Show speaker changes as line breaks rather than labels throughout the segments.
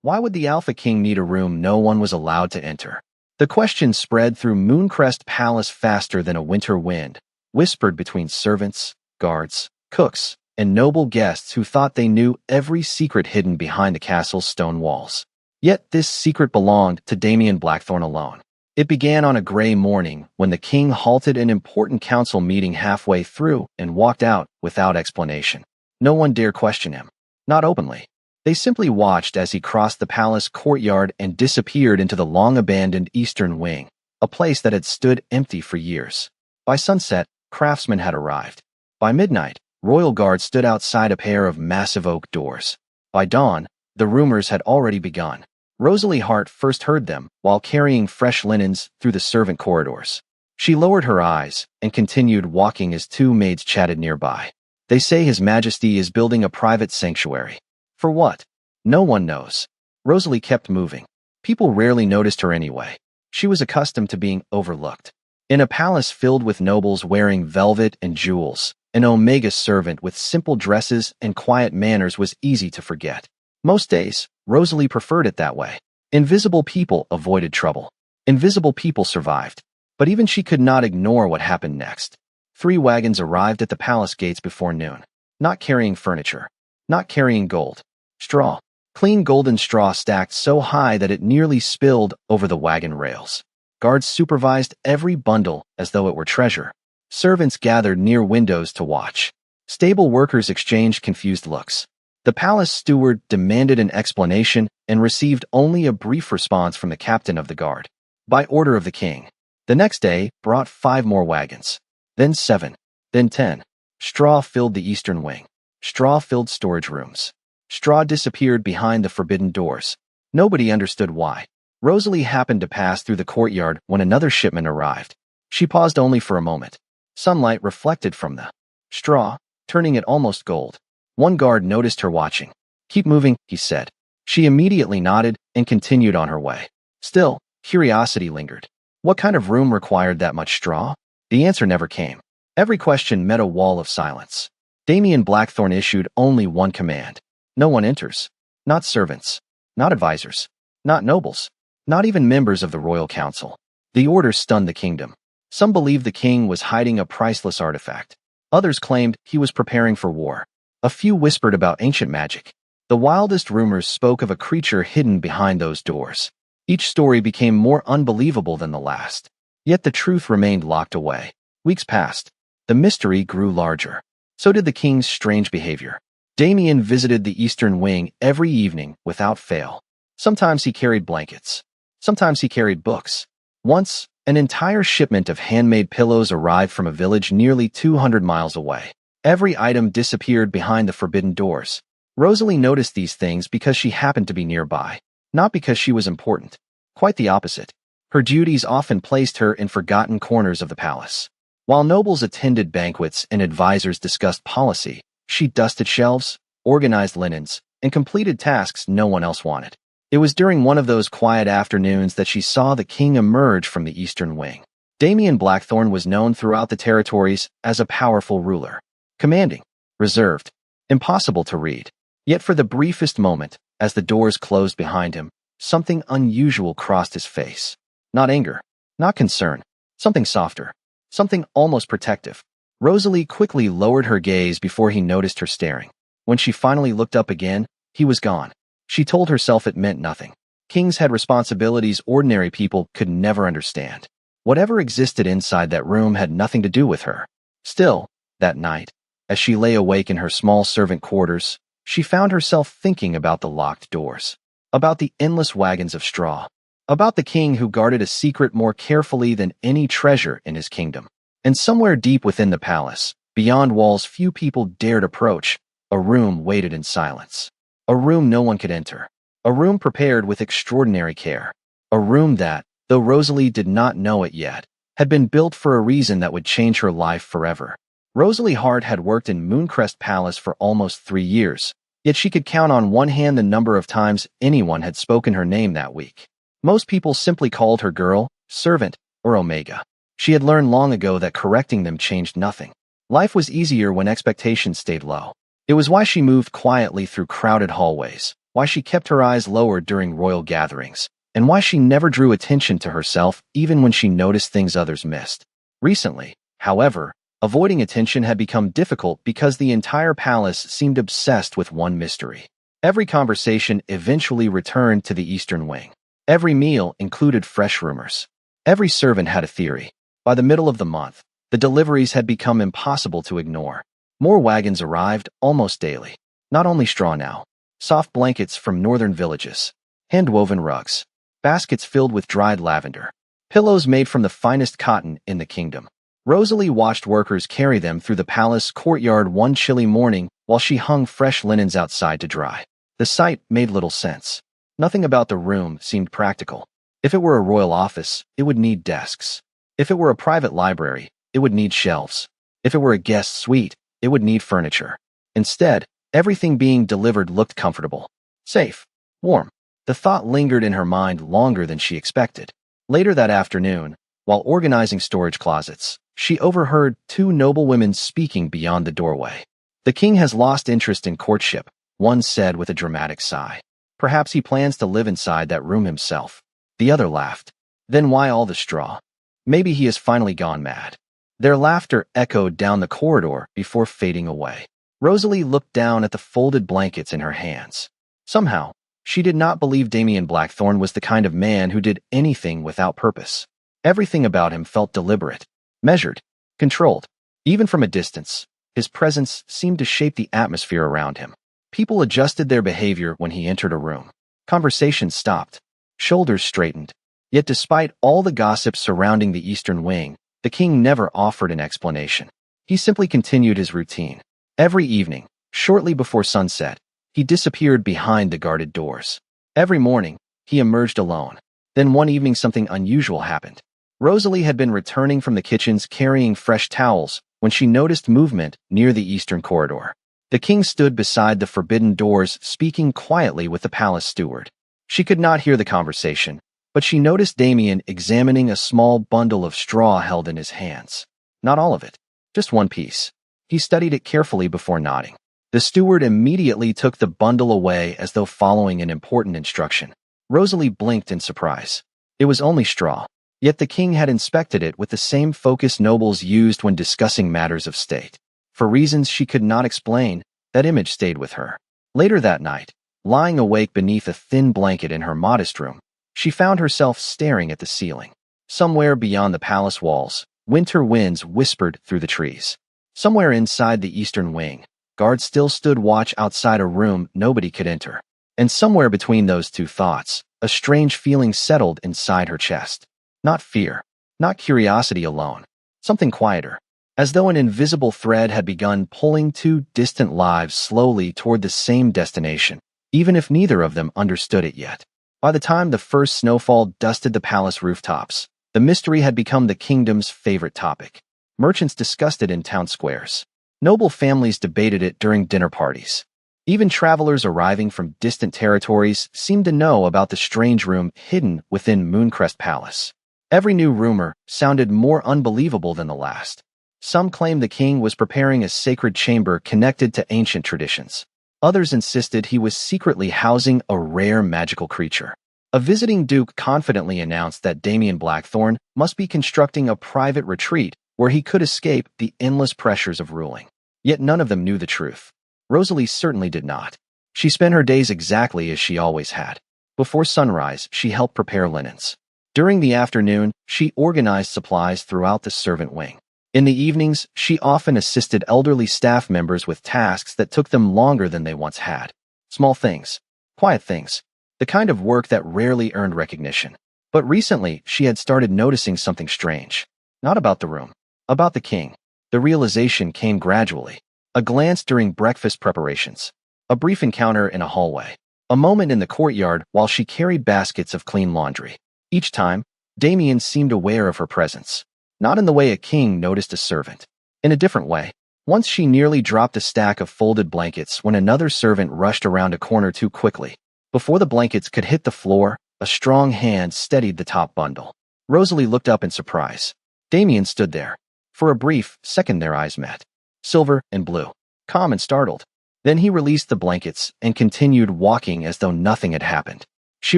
Why would the Alpha King need a room no one was allowed to enter? The question spread through Mooncrest Palace faster than a winter wind, whispered between servants, guards, cooks, and noble guests who thought they knew every secret hidden behind the castle's stone walls. Yet this secret belonged to Damien Blackthorne alone. It began on a gray morning when the king halted an important council meeting halfway through and walked out without explanation. No one dared question him. Not openly. They simply watched as he crossed the palace courtyard and disappeared into the long-abandoned eastern wing, a place that had stood empty for years. By sunset, craftsmen had arrived. By midnight, royal guards stood outside a pair of massive oak doors. By dawn, the rumors had already begun. Rosalie Hart first heard them while carrying fresh linens through the servant corridors. She lowered her eyes and continued walking as two maids chatted nearby. They say His Majesty is building a private sanctuary. For what? No one knows. Rosalie kept moving. People rarely noticed her anyway. She was accustomed to being overlooked. In a palace filled with nobles wearing velvet and jewels, an Omega servant with simple dresses and quiet manners was easy to forget. Most days, Rosalie preferred it that way. Invisible people avoided trouble. Invisible people survived. But even she could not ignore what happened next. 3 wagons arrived at the palace gates before noon, not carrying furniture, not carrying gold. Straw. Clean golden straw stacked so high that it nearly spilled over the wagon rails. Guards supervised every bundle as though it were treasure. Servants gathered near windows to watch. Stable workers exchanged confused looks. The palace steward demanded an explanation and received only a brief response from the captain of the guard. By order of the king. The next day brought 5 more wagons. Then 7. Then 10. Straw filled the eastern wing. Straw filled storage rooms. Straw disappeared behind the forbidden doors. Nobody understood why. Rosalie happened to pass through the courtyard when another shipment arrived. She paused only for a moment. Sunlight reflected from the straw, turning it almost gold. One guard noticed her watching. "Keep moving," he said. She immediately nodded and continued on her way. Still, curiosity lingered. What kind of room required that much straw? The answer never came. Every question met a wall of silence. Damien Blackthorne issued only one command. No one enters. Not servants. Not advisors. Not nobles. Not even members of the royal council. The order stunned the kingdom. Some believed the king was hiding a priceless artifact. Others claimed he was preparing for war. A few whispered about ancient magic. The wildest rumors spoke of a creature hidden behind those doors. Each story became more unbelievable than the last. Yet the truth remained locked away. Weeks passed. The mystery grew larger. So did the king's strange behavior. Damien visited the eastern wing every evening without fail. Sometimes he carried blankets. Sometimes he carried books. Once, an entire shipment of handmade pillows arrived from a village nearly 200 miles away. Every item disappeared behind the forbidden doors. Rosalie noticed these things because she happened to be nearby, not because she was important. Quite the opposite. Her duties often placed her in forgotten corners of the palace. While nobles attended banquets and advisors discussed policy, she dusted shelves, organized linens, and completed tasks no one else wanted. It was during one of those quiet afternoons that she saw the king emerge from the eastern wing. Damien Blackthorne was known throughout the territories as a powerful ruler. Commanding, reserved, impossible to read. Yet for the briefest moment, as the doors closed behind him, something unusual crossed his face. Not anger, not concern, something softer, something almost protective. Rosalie quickly lowered her gaze before he noticed her staring. When she finally looked up again, he was gone. She told herself it meant nothing. Kings had responsibilities ordinary people could never understand. Whatever existed inside that room had nothing to do with her. Still, that night, as she lay awake in her small servant quarters, she found herself thinking about the locked doors, about the endless wagons of straw, about the king who guarded a secret more carefully than any treasure in his kingdom. And somewhere deep within the palace, beyond walls few people dared approach, a room waited in silence. A room no one could enter. A room prepared with extraordinary care. A room that, though Rosalie did not know it yet, had been built for a reason that would change her life forever. Rosalie Hart had worked in Mooncrest Palace for almost 3 years, yet she could count on one hand the number of times anyone had spoken her name that week. Most people simply called her girl, servant, or Omega. She had learned long ago that correcting them changed nothing. Life was easier when expectations stayed low. It was why she moved quietly through crowded hallways, why she kept her eyes lowered during royal gatherings, and why she never drew attention to herself even when she noticed things others missed. Recently, however, avoiding attention had become difficult because the entire palace seemed obsessed with one mystery. Every conversation eventually returned to the eastern wing. Every meal included fresh rumors. Every servant had a theory. By the middle of the month, the deliveries had become impossible to ignore. More wagons arrived almost daily. Not only straw now, soft blankets from northern villages, hand-woven rugs, baskets filled with dried lavender, pillows made from the finest cotton in the kingdom. Rosalie watched workers carry them through the palace courtyard one chilly morning while she hung fresh linens outside to dry. The sight made little sense. Nothing about the room seemed practical. If it were a royal office, it would need desks. If it were a private library, it would need shelves. If it were a guest suite, it would need furniture. Instead, everything being delivered looked comfortable, safe, warm. The thought lingered in her mind longer than she expected. Later that afternoon, while organizing storage closets, she overheard two noblewomen speaking beyond the doorway. "The king has lost interest in courtship," one said with a dramatic sigh. "Perhaps he plans to live inside that room himself." The other laughed. "Then why all the straw? Maybe he has finally gone mad." Their laughter echoed down the corridor before fading away. Rosalie looked down at the folded blankets in her hands. Somehow, she did not believe Damien Blackthorne was the kind of man who did anything without purpose. Everything about him felt deliberate, measured, controlled. Even from a distance, his presence seemed to shape the atmosphere around him. People adjusted their behavior when he entered a room. Conversations stopped. Shoulders straightened. Yet despite all the gossip surrounding the Eastern Wing, the king never offered an explanation. He simply continued his routine. Every evening, shortly before sunset, he disappeared behind the guarded doors. Every morning, he emerged alone. Then one evening something unusual happened. Rosalie had been returning from the kitchens carrying fresh towels when she noticed movement near the eastern corridor. The king stood beside the forbidden doors speaking quietly with the palace steward. She could not hear the conversation, but she noticed Damien examining a small bundle of straw held in his hands. Not all of it, just one piece. He studied it carefully before nodding. The steward immediately took the bundle away as though following an important instruction. Rosalie blinked in surprise. It was only straw, yet the king had inspected it with the same focus nobles used when discussing matters of state. For reasons she could not explain, that image stayed with her. Later that night, lying awake beneath a thin blanket in her modest room, she found herself staring at the ceiling. Somewhere beyond the palace walls, winter winds whispered through the trees. Somewhere inside the eastern wing, guards still stood watch outside a room nobody could enter. And somewhere between those two thoughts, a strange feeling settled inside her chest. Not fear, not curiosity alone, something quieter. As though an invisible thread had begun pulling two distant lives slowly toward the same destination, even if neither of them understood it yet. By the time the first snowfall dusted the palace rooftops, the mystery had become the kingdom's favorite topic. Merchants discussed it in town squares. Noble families debated it during dinner parties. Even travelers arriving from distant territories seemed to know about the strange room hidden within Mooncrest Palace. Every new rumor sounded more unbelievable than the last. Some claimed the king was preparing a sacred chamber connected to ancient traditions. Others insisted he was secretly housing a rare magical creature. A visiting duke confidently announced that Damien Blackthorne must be constructing a private retreat where he could escape the endless pressures of ruling. Yet none of them knew the truth. Rosalie certainly did not. She spent her days exactly as she always had. Before sunrise, she helped prepare linens. During the afternoon, she organized supplies throughout the servant wing. In the evenings, she often assisted elderly staff members with tasks that took them longer than they once had. Small things, quiet things, the kind of work that rarely earned recognition. But recently, she had started noticing something strange. Not about the room, about the king. The realization came gradually. A glance during breakfast preparations. A brief encounter in a hallway. A moment in the courtyard while she carried baskets of clean laundry. Each time, Damien seemed aware of her presence. Not in the way a king noticed a servant. In a different way. Once she nearly dropped a stack of folded blankets when another servant rushed around a corner too quickly. Before the blankets could hit the floor, a strong hand steadied the top bundle. Rosalie looked up in surprise. Damien stood there. For a brief second their eyes met. Silver and blue. Calm and startled. Then he released the blankets and continued walking as though nothing had happened. She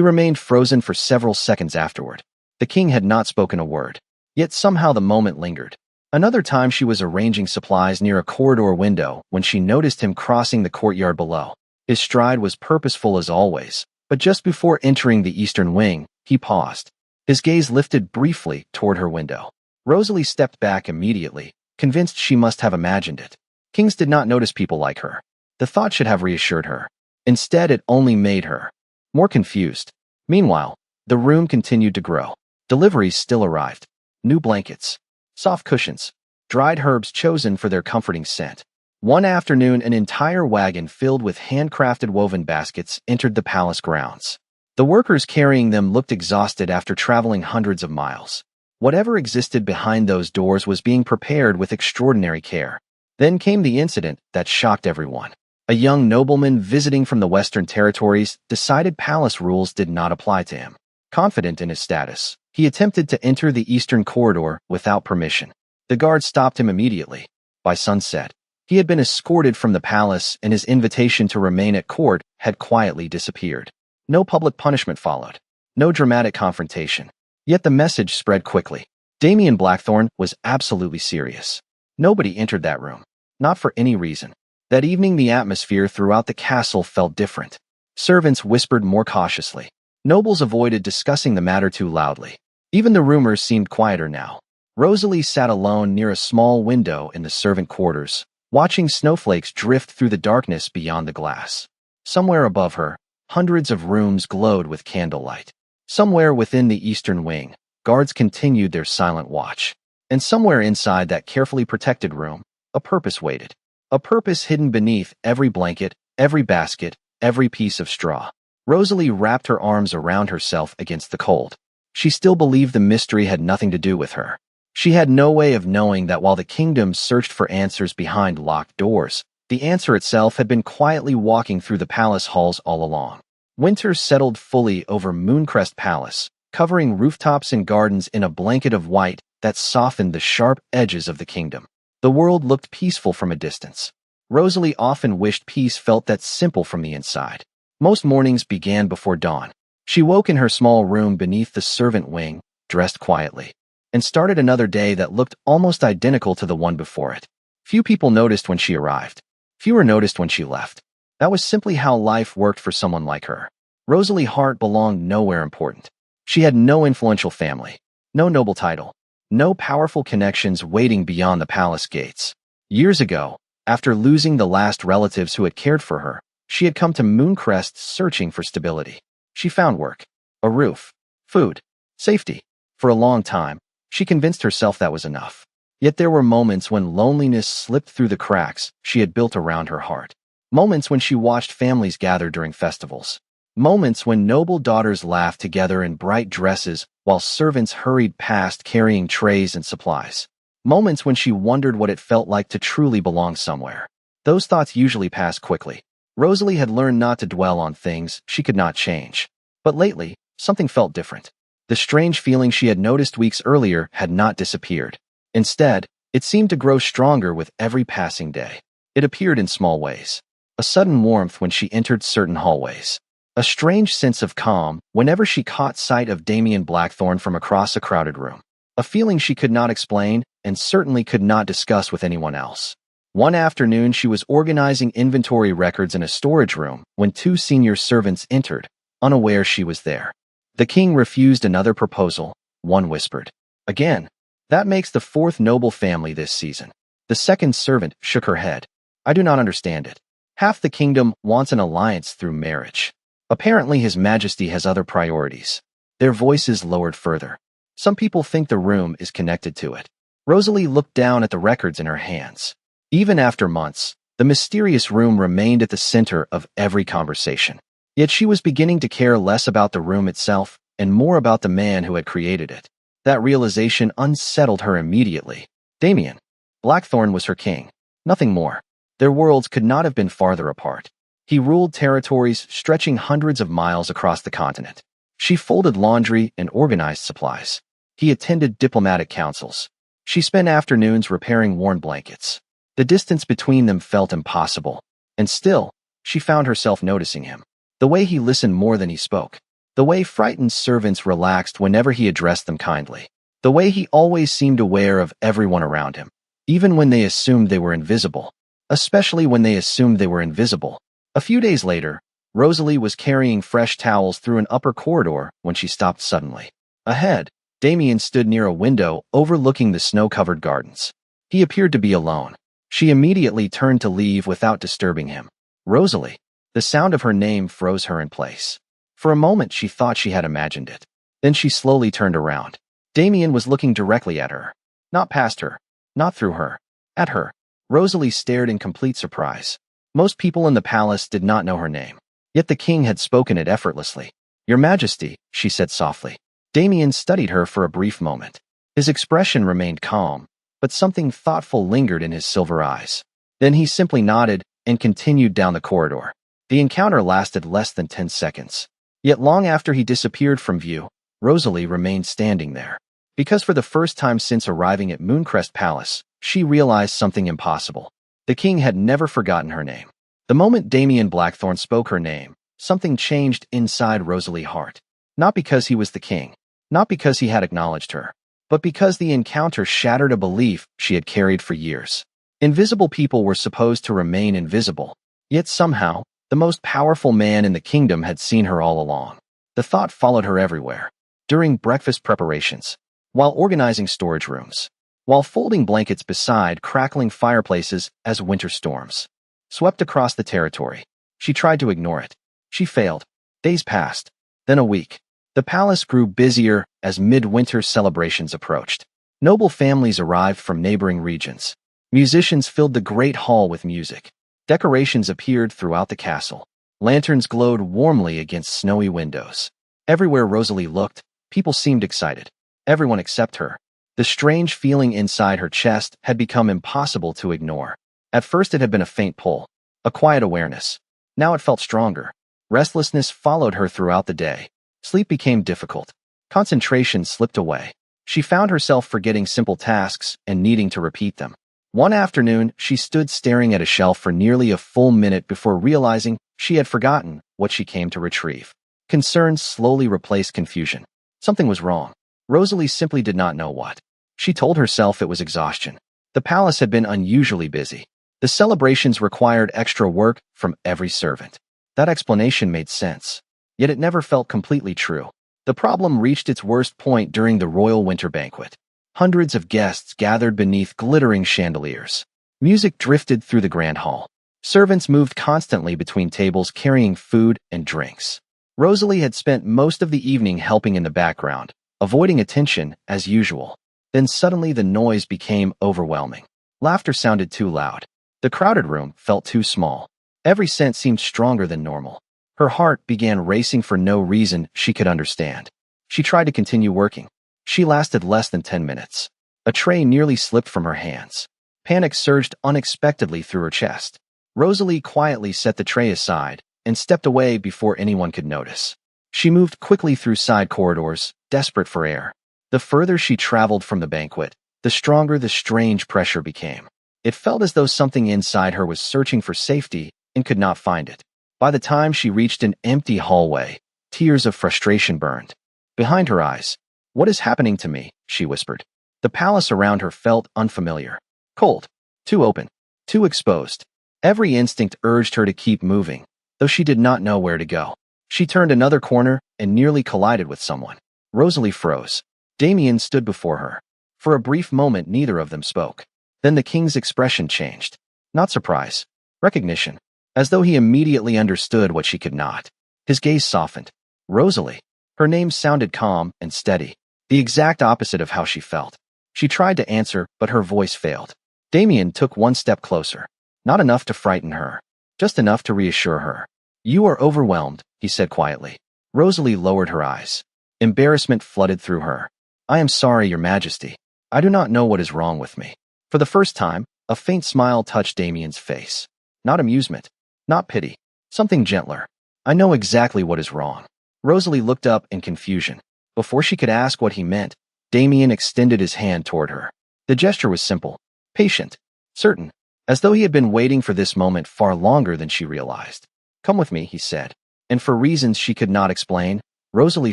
remained frozen for several seconds afterward. The king had not spoken a word, yet somehow the moment lingered. Another time she was arranging supplies near a corridor window when she noticed him crossing the courtyard below. His stride was purposeful as always, but just before entering the eastern wing, he paused. His gaze lifted briefly toward her window. Rosalie stepped back immediately, convinced she must have imagined it. Kings did not notice people like her. The thought should have reassured her. Instead, it only made her more confused. Meanwhile, the room continued to grow. Deliveries still arrived. New blankets, soft cushions, dried herbs chosen for their comforting scent. One afternoon, an entire wagon filled with handcrafted woven baskets entered the palace grounds. The workers carrying them looked exhausted after traveling hundreds of miles. Whatever existed behind those doors was being prepared with extraordinary care. Then came the incident that shocked everyone. A young nobleman visiting from the Western Territories decided palace rules did not apply to him. Confident in his status, he attempted to enter the eastern corridor without permission. The guard stopped him immediately. By sunset, he had been escorted from the palace and his invitation to remain at court had quietly disappeared. No public punishment followed. No dramatic confrontation. Yet the message spread quickly. Damien Blackthorne was absolutely serious. Nobody entered that room. Not for any reason. That evening, the atmosphere throughout the castle felt different. Servants whispered more cautiously. Nobles avoided discussing the matter too loudly. Even the rumors seemed quieter now. Rosalie sat alone near a small window in the servant quarters, watching snowflakes drift through the darkness beyond the glass. Somewhere above her, hundreds of rooms glowed with candlelight. Somewhere within the eastern wing, guards continued their silent watch. And somewhere inside that carefully protected room, a purpose waited. A purpose hidden beneath every blanket, every basket, every piece of straw. Rosalie wrapped her arms around herself against the cold. She still believed the mystery had nothing to do with her. She had no way of knowing that while the kingdom searched for answers behind locked doors, the answer itself had been quietly walking through the palace halls all along. Winter settled fully over Mooncrest Palace, covering rooftops and gardens in a blanket of white that softened the sharp edges of the kingdom. The world looked peaceful from a distance. Rosalie often wished peace felt that simple from the inside. Most mornings began before dawn. She woke in her small room beneath the servant wing, dressed quietly, and started another day that looked almost identical to the one before it. Few people noticed when she arrived. Fewer noticed when she left. That was simply how life worked for someone like her. Rosalie Hart belonged nowhere important. She had no influential family, no noble title, no powerful connections waiting beyond the palace gates. Years ago, after losing the last relatives who had cared for her, she had come to Mooncrest searching for stability. She found work, a roof, food, safety. For a long time, she convinced herself that was enough. Yet there were moments when loneliness slipped through the cracks she had built around her heart. Moments when she watched families gather during festivals. Moments when noble daughters laughed together in bright dresses while servants hurried past carrying trays and supplies. Moments when she wondered what it felt like to truly belong somewhere. Those thoughts usually passed quickly. Rosalie had learned not to dwell on things she could not change. But lately, something felt different. The strange feeling she had noticed weeks earlier had not disappeared. Instead, it seemed to grow stronger with every passing day. It appeared in small ways. A sudden warmth when she entered certain hallways. A strange sense of calm whenever she caught sight of Damien Blackthorne from across a crowded room. A feeling she could not explain and certainly could not discuss with anyone else. One afternoon, she was organizing inventory records in a storage room when two senior servants entered, unaware she was there. The king refused another proposal, one whispered. Again, that makes the fourth noble family this season. The second servant shook her head. I do not understand it. Half the kingdom wants an alliance through marriage. Apparently His Majesty has other priorities. Their voices lowered further. Some people think the room is connected to it. Rosalie looked down at the records in her hands. Even after months, the mysterious room remained at the center of every conversation. Yet she was beginning to care less about the room itself and more about the man who had created it. That realization unsettled her immediately. Damien Blackthorne was her king. Nothing more. Their worlds could not have been farther apart. He ruled territories stretching hundreds of miles across the continent. She folded laundry and organized supplies. He attended diplomatic councils. She spent afternoons repairing worn blankets. The distance between them felt impossible. And still, she found herself noticing him. The way he listened more than he spoke. The way frightened servants relaxed whenever he addressed them kindly. The way he always seemed aware of everyone around him, even when they assumed they were invisible. Especially when they assumed they were invisible. A few days later, Rosalie was carrying fresh towels through an upper corridor when she stopped suddenly. Ahead, Damien stood near a window overlooking the snow-covered gardens. He appeared to be alone. She immediately turned to leave without disturbing him. Rosalie. The sound of her name froze her in place. For a moment she thought she had imagined it. Then she slowly turned around. Damien was looking directly at her. Not past her. Not through her. At her. Rosalie stared in complete surprise. Most people in the palace did not know her name. Yet the king had spoken it effortlessly. Your Majesty, she said softly. Damien studied her for a brief moment. His expression remained calm, but something thoughtful lingered in his silver eyes. Then he simply nodded and continued down the corridor. The encounter lasted less than 10 seconds. Yet long after he disappeared from view, Rosalie remained standing there. Because for the first time since arriving at Mooncrest Palace, she realized something impossible. The king had never forgotten her name. The moment Damien Blackthorne spoke her name, something changed inside Rosalie's heart. Not because he was the king, not because he had acknowledged her, but because the encounter shattered a belief she had carried for years. Invisible people were supposed to remain invisible, yet somehow, the most powerful man in the kingdom had seen her all along. The thought followed her everywhere. During breakfast preparations, while organizing storage rooms, while folding blankets beside crackling fireplaces as winter storms swept across the territory. She tried to ignore it. She failed. Days passed. Then a week. The palace grew busier as midwinter celebrations approached. Noble families arrived from neighboring regions. Musicians filled the great hall with music. Decorations appeared throughout the castle. Lanterns glowed warmly against snowy windows. Everywhere Rosalie looked, people seemed excited. Everyone except her. The strange feeling inside her chest had become impossible to ignore. At first it had been a faint pull, a quiet awareness. Now it felt stronger. Restlessness followed her throughout the day. Sleep became difficult. Concentration slipped away. She found herself forgetting simple tasks and needing to repeat them. One afternoon, she stood staring at a shelf for nearly a full minute before realizing she had forgotten what she came to retrieve. Concern slowly replaced confusion. Something was wrong. Rosalie simply did not know what. She told herself it was exhaustion. The palace had been unusually busy. The celebrations required extra work from every servant. That explanation made sense. Yet it never felt completely true. The problem reached its worst point during the royal winter banquet. Hundreds of guests gathered beneath glittering chandeliers. Music drifted through the grand hall. Servants moved constantly between tables carrying food and drinks. Rosalie had spent most of the evening helping in the background, avoiding attention as usual. Then suddenly the noise became overwhelming. Laughter sounded too loud. The crowded room felt too small. Every scent seemed stronger than normal. Her heart began racing for no reason she could understand. She tried to continue working. She lasted less than 10 minutes. A tray nearly slipped from her hands. Panic surged unexpectedly through her chest. Rosalie quietly set the tray aside and stepped away before anyone could notice. She moved quickly through side corridors, desperate for air. The further she traveled from the banquet, the stronger the strange pressure became. It felt as though something inside her was searching for safety and could not find it. By the time she reached an empty hallway, tears of frustration burned. Behind her eyes, "What is happening to me?" she whispered. The palace around her felt unfamiliar. Cold. Too open. Too exposed. Every instinct urged her to keep moving, though she did not know where to go. She turned another corner and nearly collided with someone. Rosalie froze. Damien stood before her. For a brief moment, neither of them spoke. Then the king's expression changed. Not surprise. Recognition. As though he immediately understood what she could not. His gaze softened. Rosalie. Her name sounded calm and steady. The exact opposite of how she felt. She tried to answer, but her voice failed. Damien took one step closer. Not enough to frighten her. Just enough to reassure her. "You are overwhelmed," he said quietly. Rosalie lowered her eyes. Embarrassment flooded through her. "I am sorry, Your Majesty. I do not know what is wrong with me." For the first time, a faint smile touched Damien's face. Not amusement. Not pity. Something gentler. "I know exactly what is wrong." Rosalie looked up in confusion. Before she could ask what he meant, Damien extended his hand toward her. The gesture was simple, patient, certain. as though he had been waiting for this moment far longer than she realized. "Come with me," he said. And for reasons she could not explain, Rosalie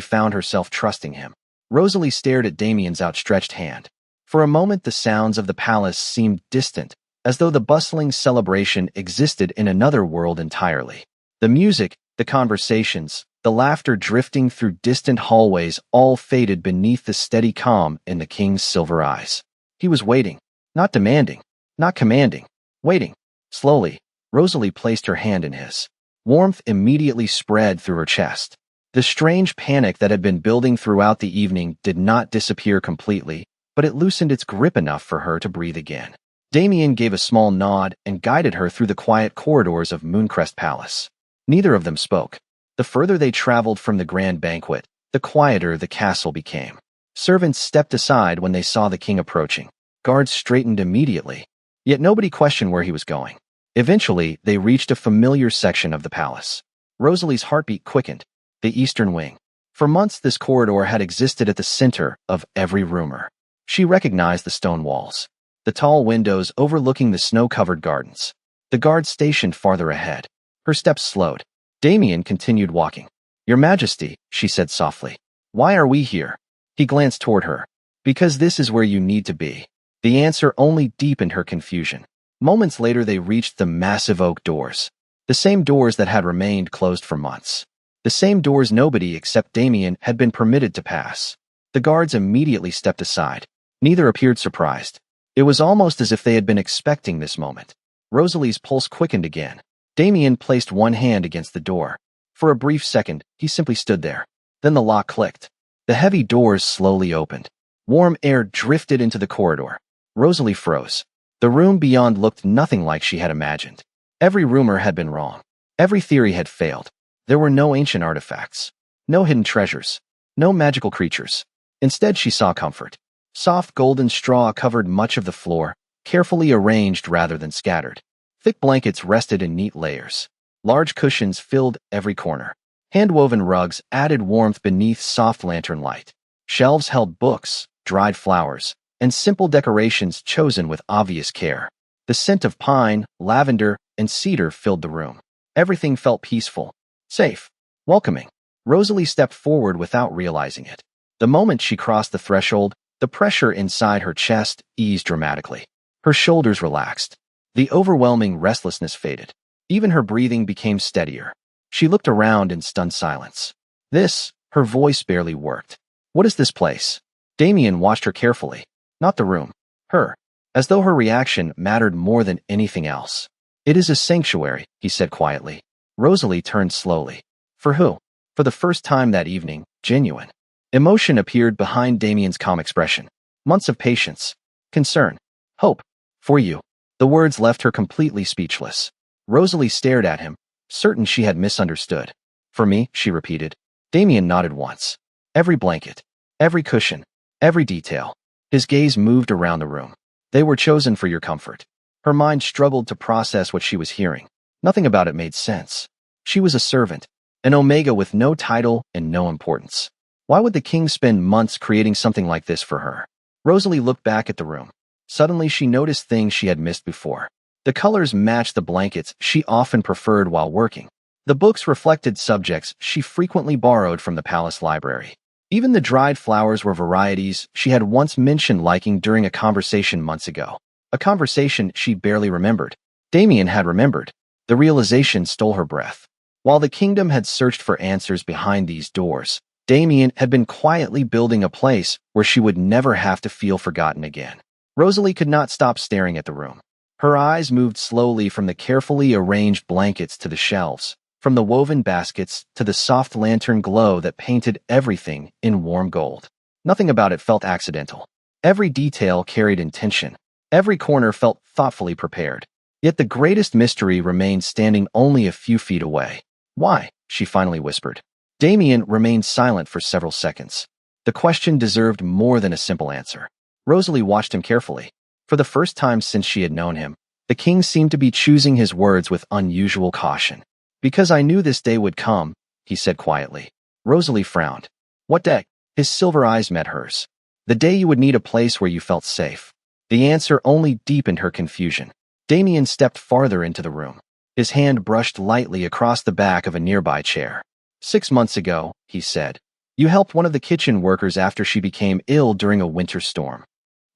found herself trusting him. Rosalie stared at Damien's outstretched hand. For a moment the sounds of the palace seemed distant, as though the bustling celebration existed in another world entirely. The music, the conversations, the laughter drifting through distant hallways all faded beneath the steady calm in the king's silver eyes. He was waiting, not demanding, not commanding, waiting. Slowly, Rosalie placed her hand in his. Warmth immediately spread through her chest. The strange panic that had been building throughout the evening did not disappear completely, but it loosened its grip enough for her to breathe again. Damien gave a small nod and guided her through the quiet corridors of Mooncrest Palace. Neither of them spoke. The further they traveled from the grand banquet, the quieter the castle became. Servants stepped aside when they saw the king approaching. Guards straightened immediately, yet nobody questioned where he was going. Eventually, they reached a familiar section of the palace. Rosalie's heartbeat quickened. The eastern wing. For months, this corridor had existed at the center of every rumor. She recognized the stone walls, the tall windows overlooking the snow-covered gardens, the guards stationed farther ahead. Her steps slowed. Damien continued walking. "Your Majesty," she said softly, "why are we here?" He glanced toward her. "Because this is where you need to be." The answer only deepened her confusion. Moments later, they reached the massive oak doors. The same doors that had remained closed for months. The same doors nobody except Damien had been permitted to pass. The guards immediately stepped aside. Neither appeared surprised. It was almost as if they had been expecting this moment. Rosalie's pulse quickened again. Damien placed one hand against the door. For a brief second, he simply stood there. Then the lock clicked. The heavy doors slowly opened. Warm air drifted into the corridor. Rosalie froze. The room beyond looked nothing like she had imagined. Every rumor had been wrong. Every theory had failed. There were no ancient artifacts, no hidden treasures, no magical creatures. Instead, she saw comfort. Soft golden straw covered much of the floor, carefully arranged rather than scattered. Thick blankets rested in neat layers. Large cushions filled every corner. Hand-woven rugs added warmth beneath soft lantern light. Shelves held books, dried flowers, and simple decorations chosen with obvious care. The scent of pine, lavender, and cedar filled the room. Everything felt peaceful, safe, welcoming. Rosalie stepped forward without realizing it. The moment she crossed the threshold, the pressure inside her chest eased dramatically. Her shoulders relaxed. The overwhelming restlessness faded. Even her breathing became steadier. She looked around in stunned silence. Her voice barely worked. "What is this place?" Damien watched her carefully. Not the room. Her. As though her reaction mattered more than anything else. "It is a sanctuary," he said quietly. Rosalie turned slowly. For who? For the first time that evening, genuine emotion appeared behind Damien's calm expression. Months of patience, concern, hope. "For you." The words left her completely speechless. Rosalie stared at him, certain she had misunderstood. "For me," she repeated. Damien nodded once. Every blanket, every cushion, every detail. His gaze moved around the room. "They were chosen for your comfort." Her mind struggled to process what she was hearing. Nothing about it made sense. She was a servant, an omega with no title and no importance. Why would the king spend months creating something like this for her? Rosalie looked back at the room. Suddenly she noticed things she had missed before. The colors matched the blankets she often preferred while working. The books reflected subjects she frequently borrowed from the palace library. Even the dried flowers were varieties she had once mentioned liking during a conversation months ago. A conversation she barely remembered. Damien had remembered. The realization stole her breath. While the kingdom had searched for answers behind these doors, Damien had been quietly building a place where she would never have to feel forgotten again. Rosalie could not stop staring at the room. Her eyes moved slowly from the carefully arranged blankets to the shelves, from the woven baskets to the soft lantern glow that painted everything in warm gold. Nothing about it felt accidental. Every detail carried intention. Every corner felt thoughtfully prepared. Yet the greatest mystery remained standing only a few feet away. "Why?" she finally whispered. Damien remained silent for several seconds. The question deserved more than a simple answer. Rosalie watched him carefully. For the first time since she had known him, the king seemed to be choosing his words with unusual caution. "Because I knew this day would come," he said quietly. Rosalie frowned. "What day?" His silver eyes met hers. "The day you would need a place where you felt safe." The answer only deepened her confusion. Damien stepped farther into the room. His hand brushed lightly across the back of a nearby chair. 6 months ago, he said, you helped one of the kitchen workers after she became ill during a winter storm.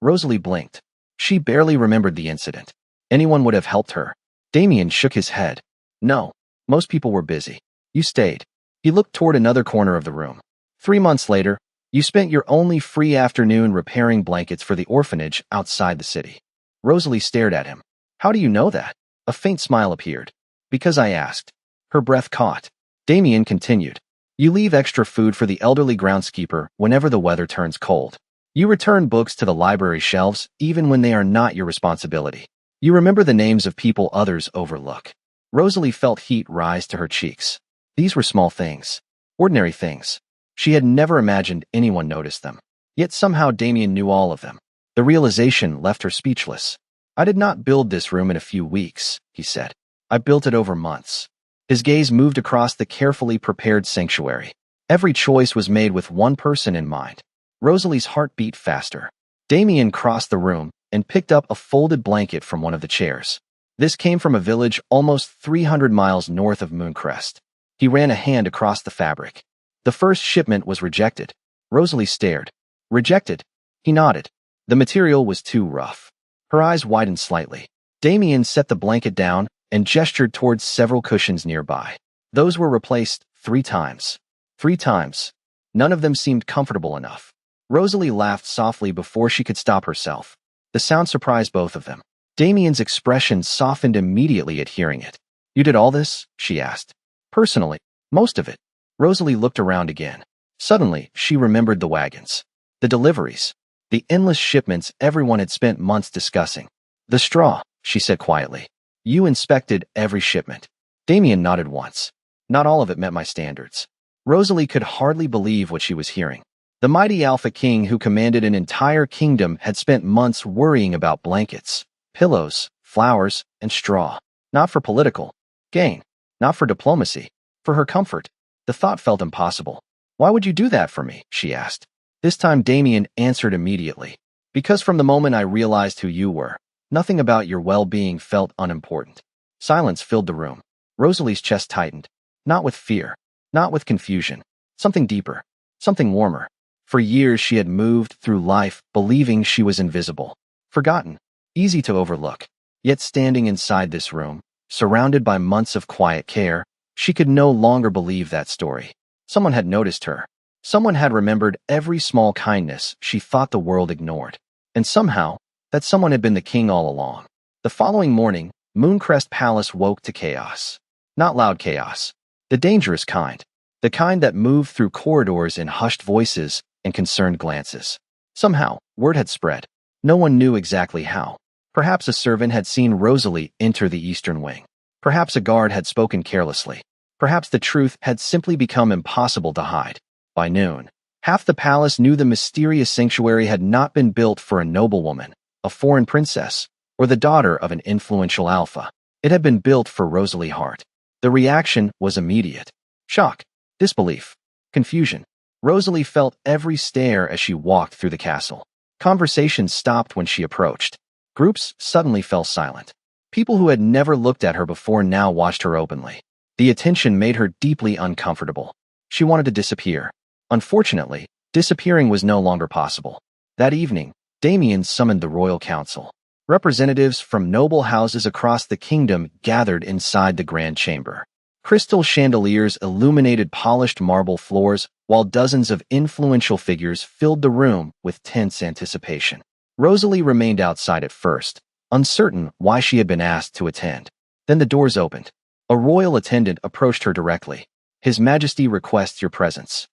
Rosalie blinked. She barely remembered the incident. Anyone would have helped her. Damien shook his head. No, most people were busy. You stayed. He looked toward another corner of the room. 3 months later, you spent your only free afternoon repairing blankets for the orphanage outside the city. Rosalie stared at him. How do you know that? A faint smile appeared. Because I asked. Her breath caught. Damien continued. You leave extra food for the elderly groundskeeper whenever the weather turns cold. You return books to the library shelves even when they are not your responsibility. You remember the names of people others overlook. Rosalie felt heat rise to her cheeks. These were small things. Ordinary things. She had never imagined anyone noticed them. Yet somehow Damien knew all of them. The realization left her speechless. I did not build this room in a few weeks, he said. I built it over months. His gaze moved across the carefully prepared sanctuary. Every choice was made with one person in mind. Rosalie's heart beat faster. Damien crossed the room and picked up a folded blanket from one of the chairs. This came from a village almost 300 miles north of Mooncrest. He ran a hand across the fabric. The first shipment was rejected. Rosalie stared. Rejected? He nodded. The material was too rough. Her eyes widened slightly. Damien set the blanket down and gestured towards several cushions nearby. Those were replaced 3 times. 3 times. None of them seemed comfortable enough. Rosalie laughed softly before she could stop herself. The sound surprised both of them. Damien's expression softened immediately at hearing it. You did all this? She asked. Personally, most of it. Rosalie looked around again. Suddenly, she remembered the wagons. The deliveries. The endless shipments everyone had spent months discussing. The straw, she said quietly. You inspected every shipment. Damien nodded once. Not all of it met my standards. Rosalie could hardly believe what she was hearing. The mighty Alpha King who commanded an entire kingdom had spent months worrying about blankets, pillows, flowers, and straw. Not for political gain. Not for diplomacy. For her comfort. The thought felt impossible. Why would you do that for me? She asked. This time Damien answered immediately. Because from the moment I realized who you were, nothing about your well-being felt unimportant. Silence filled the room. Rosalie's chest tightened. Not with fear. Not with confusion. Something deeper. Something warmer. For years she had moved through life believing she was invisible. Forgotten. Easy to overlook. Yet standing inside this room, surrounded by months of quiet care, she could no longer believe that story. Someone had noticed her. Someone had remembered every small kindness she thought the world ignored. And somehow, that someone had been the king all along. The following morning, Mooncrest Palace woke to chaos. Not loud chaos. The dangerous kind. The kind that moved through corridors in hushed voices and concerned glances. Somehow, word had spread. No one knew exactly how. Perhaps a servant had seen Rosalie enter the eastern wing. Perhaps a guard had spoken carelessly. Perhaps the truth had simply become impossible to hide. By noon, half the palace knew the mysterious sanctuary had not been built for a noblewoman, a foreign princess, or the daughter of an influential alpha. It had been built for Rosalie Hart. The reaction was immediate. Shock, disbelief, confusion. Rosalie felt every stare as she walked through the castle. Conversations stopped when she approached. Groups suddenly fell silent. People who had never looked at her before now watched her openly. The attention made her deeply uncomfortable. She wanted to disappear. Unfortunately, disappearing was no longer possible. That evening, Damien summoned the royal council. Representatives from noble houses across the kingdom gathered inside the grand chamber. Crystal chandeliers illuminated polished marble floors, while dozens of influential figures filled the room with tense anticipation. Rosalie remained outside at first, uncertain why she had been asked to attend. Then the doors opened. A royal attendant approached her directly. His Majesty requests your presence.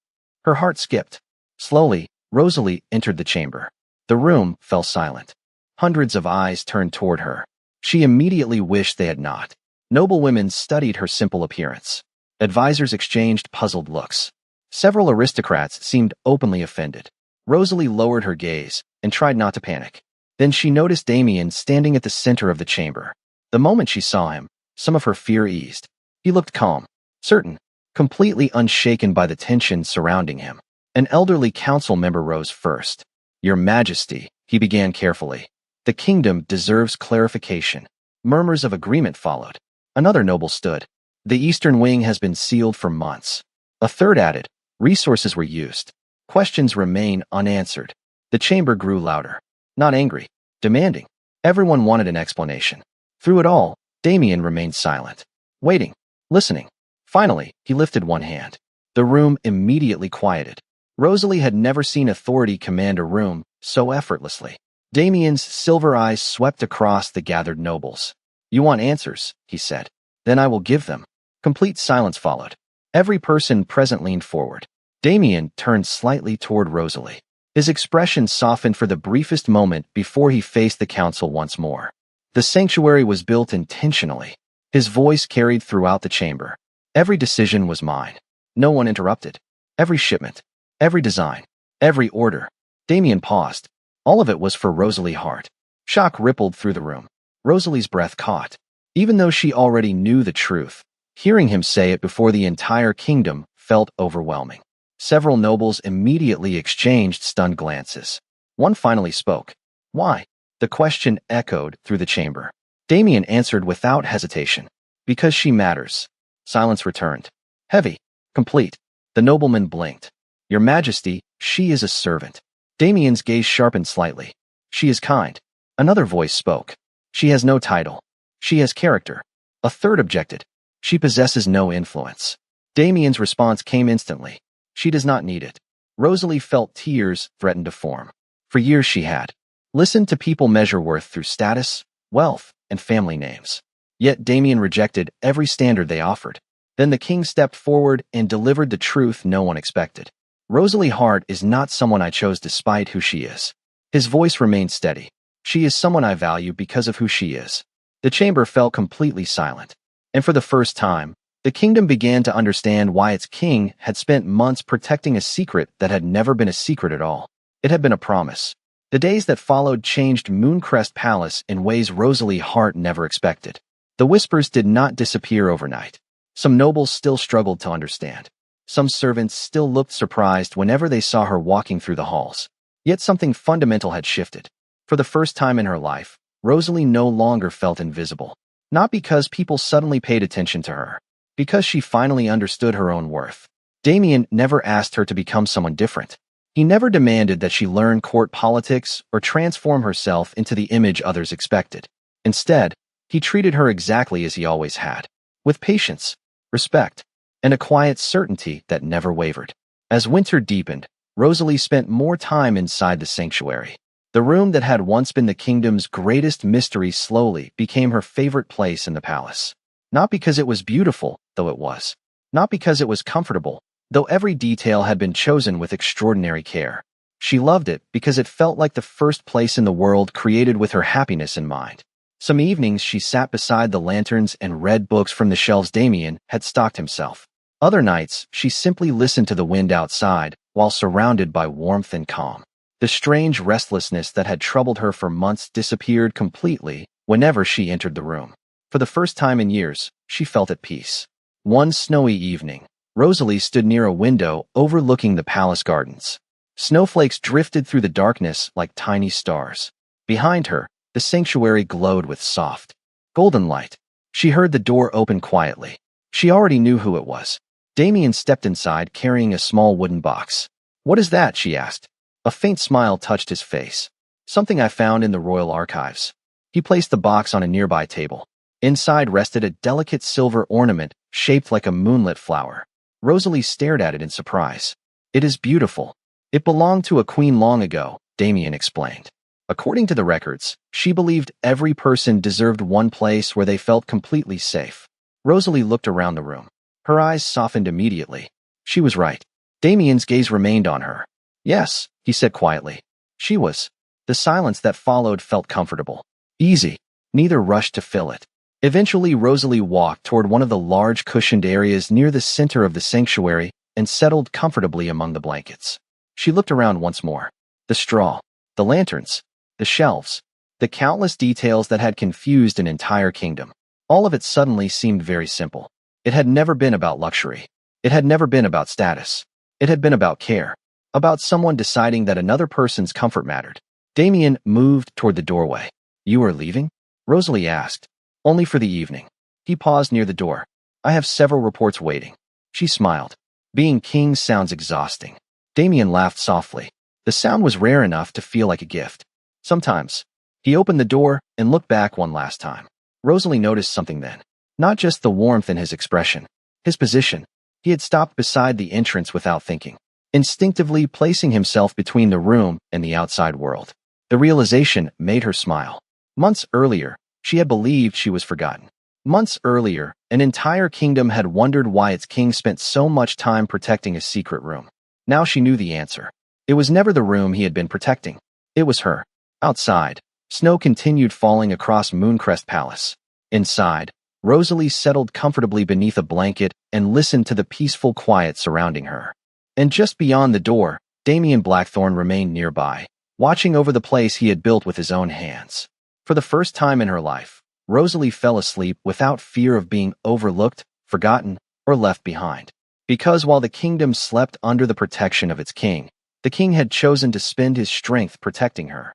Her heart skipped. Slowly, Rosalie entered the chamber. The room fell silent. Hundreds of eyes turned toward her. She immediately wished they had not. Noblewomen studied her simple appearance. Advisors exchanged puzzled looks. Several aristocrats seemed openly offended. Rosalie lowered her gaze and tried not to panic. Then she noticed Damien standing at the center of the chamber. The moment she saw him, some of her fear eased. He looked calm, certain, completely unshaken by the tension surrounding him. An elderly council member rose first. Your Majesty, he began carefully. The kingdom deserves clarification. Murmurs of agreement followed. Another noble stood. The eastern wing has been sealed for months. A third added. Resources were used. Questions remain unanswered. The chamber grew louder. Not angry. Demanding. Everyone wanted an explanation. Through it all, Damien remained silent. Waiting. Listening. Finally, he lifted one hand. The room immediately quieted. Rosalie had never seen authority command a room so effortlessly. Damien's silver eyes swept across the gathered nobles. You want answers, he said. Then I will give them. Complete silence followed. Every person present leaned forward. Damien turned slightly toward Rosalie. His expression softened for the briefest moment before he faced the council once more. The sanctuary was built intentionally. His voice carried throughout the chamber. Every decision was mine. No one interrupted. Every shipment, every design, every order. Damien paused. All of it was for Rosalie Hart. Shock rippled through the room. Rosalie's breath caught. Even though she already knew the truth, hearing him say it before the entire kingdom felt overwhelming. Several nobles immediately exchanged stunned glances. One finally spoke. Why? The question echoed through the chamber. Damien answered without hesitation. Because she matters. Silence returned. Heavy. Complete. The nobleman blinked. Your Majesty, she is a servant. Damien's gaze sharpened slightly. She is kind. Another voice spoke. She has no title. She has character. A third objected. She possesses no influence. Damien's response came instantly. She does not need it. Rosalie felt tears threaten to form. For years she had listened to people measure worth through status, wealth, and family names. Yet Damien rejected every standard they offered. Then the king stepped forward and delivered the truth no one expected. Rosalie Hart is not someone I chose despite who she is. His voice remained steady. She is someone I value because of who she is. The chamber fell completely silent. And for the first time, the kingdom began to understand why its king had spent months protecting a secret that had never been a secret at all. It had been a promise. The days that followed changed Mooncrest Palace in ways Rosalie Hart never expected. The whispers did not disappear overnight. Some nobles still struggled to understand. Some servants still looked surprised whenever they saw her walking through the halls. Yet something fundamental had shifted. For the first time in her life, Rosalie no longer felt invisible. Not because people suddenly paid attention to her. Because she finally understood her own worth. Damien never asked her to become someone different. He never demanded that she learn court politics or transform herself into the image others expected. Instead, he treated her exactly as he always had. With patience, respect, and a quiet certainty that never wavered. As winter deepened, Rosalie spent more time inside the sanctuary. The room that had once been the kingdom's greatest mystery slowly became her favorite place in the palace. Not because it was beautiful, though it was. Not because it was comfortable, though every detail had been chosen with extraordinary care. She loved it because it felt like the first place in the world created with her happiness in mind. Some evenings she sat beside the lanterns and read books from the shelves Damien had stocked himself. Other nights, she simply listened to the wind outside while surrounded by warmth and calm. The strange restlessness that had troubled her for months disappeared completely whenever she entered the room. For the first time in years, she felt at peace. One snowy evening, Rosalie stood near a window overlooking the palace gardens. Snowflakes drifted through the darkness like tiny stars. Behind her, the sanctuary glowed with soft, golden light. She heard the door open quietly. She already knew who it was. Damien stepped inside carrying a small wooden box. What is that? She asked. A faint smile touched his face. Something I found in the royal archives. He placed the box on a nearby table. Inside rested a delicate silver ornament shaped like a moonlit flower. Rosalie stared at it in surprise. It is beautiful. It belonged to a queen long ago, Damien explained. According to the records, she believed every person deserved one place where they felt completely safe. Rosalie looked around the room. Her eyes softened immediately. She was right. Damien's gaze remained on her. Yes, he said quietly. She was. The silence that followed felt comfortable. Easy. Neither rushed to fill it. Eventually, Rosalie walked toward one of the large cushioned areas near the center of the sanctuary and settled comfortably among the blankets. She looked around once more. The straw, the lanterns, the shelves, the countless details that had confused an entire kingdom. All of it suddenly seemed very simple. It had never been about luxury. It had never been about status. It had been about care. About someone deciding that another person's comfort mattered. Damien moved toward the doorway. You are leaving? Rosalie asked. Only for the evening. He paused near the door. I have several reports waiting. She smiled. Being king sounds exhausting. Damien laughed softly. The sound was rare enough to feel like a gift. Sometimes. He opened the door and looked back one last time. Rosalie noticed something then. Not just the warmth in his expression. His position. He had stopped beside the entrance without thinking, instinctively placing himself between the room and the outside world. The realization made her smile. Months earlier, she had believed she was forgotten. Months earlier, an entire kingdom had wondered why its king spent so much time protecting a secret room. Now she knew the answer. It was never the room he had been protecting. It was her. Outside, snow continued falling across Mooncrest Palace. Inside, Rosalie settled comfortably beneath a blanket and listened to the peaceful quiet surrounding her. And just beyond the door, Damien Blackthorne remained nearby, watching over the place he had built with his own hands. For the first time in her life, Rosalie fell asleep without fear of being overlooked, forgotten, or left behind. Because while the kingdom slept under the protection of its king, the king had chosen to spend his strength protecting her.